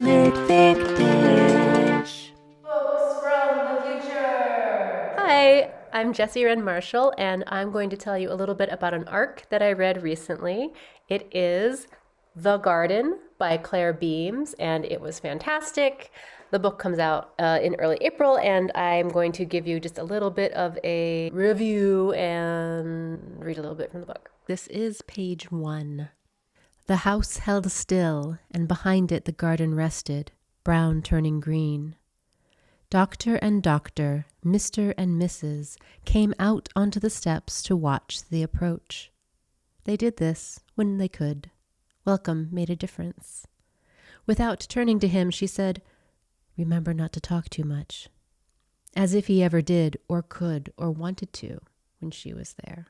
Litvic Dish. Books from the future. Hi, I'm Jessie Wren Marshall, and I'm going to tell you a little bit about an arc that I read recently. It is The Garden by Clare Beams, and it was fantastic. The book comes out in early April, and I'm going to give you just a little bit of a review and read a little bit from the book. This is page 1. The house held still, and behind it the garden rested, brown turning green. Doctor and Doctor, Mr. and Mrs. came out onto the steps to watch the approach. They did this when they could. Welcome made a difference. Without turning to him, she said, "Remember not to talk too much," as if he ever did or could or wanted to when she was there.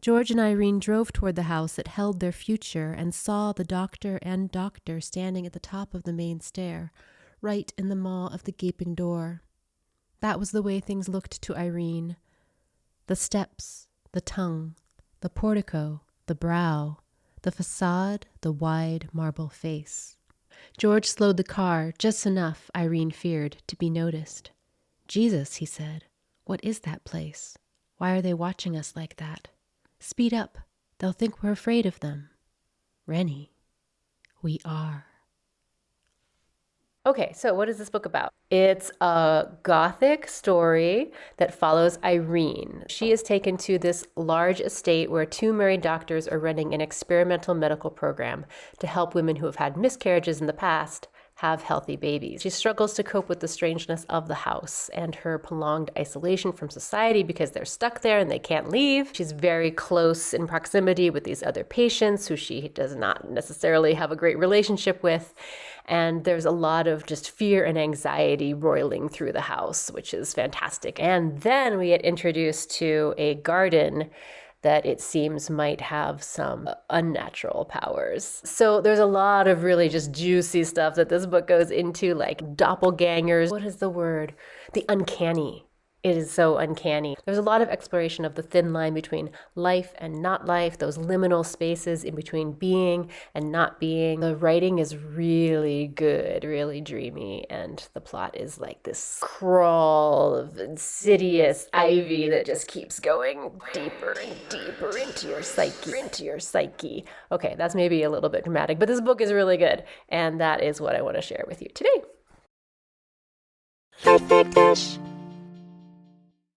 George and Irene drove toward the house that held their future and saw the doctor and Doctor standing at the top of the main stair, right in the maw of the gaping door. That was the way things looked to Irene. The steps, the tongue, the portico, the brow, the facade, the wide marble face. George slowed the car just enough, Irene feared, to be noticed. "Jesus," he said, "what is that place? Why are they watching us like that? Speed up. They'll think we're afraid of them." "Rennie, we are." Okay, so what is this book about? It's a gothic story that follows Irene. She is taken to this large estate where two married doctors are running an experimental medical program to help women who have had miscarriages in the past have healthy babies. She struggles to cope with the strangeness of the house and her prolonged isolation from society because they're stuck there and they can't leave. She's very close in proximity with these other patients who she does not necessarily have a great relationship with. And there's a lot of just fear and anxiety roiling through the house, which is fantastic. And then we get introduced to a garden that it seems might have some unnatural powers. So there's a lot of really just juicy stuff that this book goes into, like doppelgangers. What is the word? The uncanny. It is so uncanny. There's a lot of exploration of the thin line between life and not life, those liminal spaces in between being and not being. The writing is really good, really dreamy, and the plot is like this crawl of insidious ivy that just keeps going deeper and deeper into your psyche. Okay, that's maybe a little bit dramatic, but this book is really good, and that is what I want to share with you today. Litvic Dish.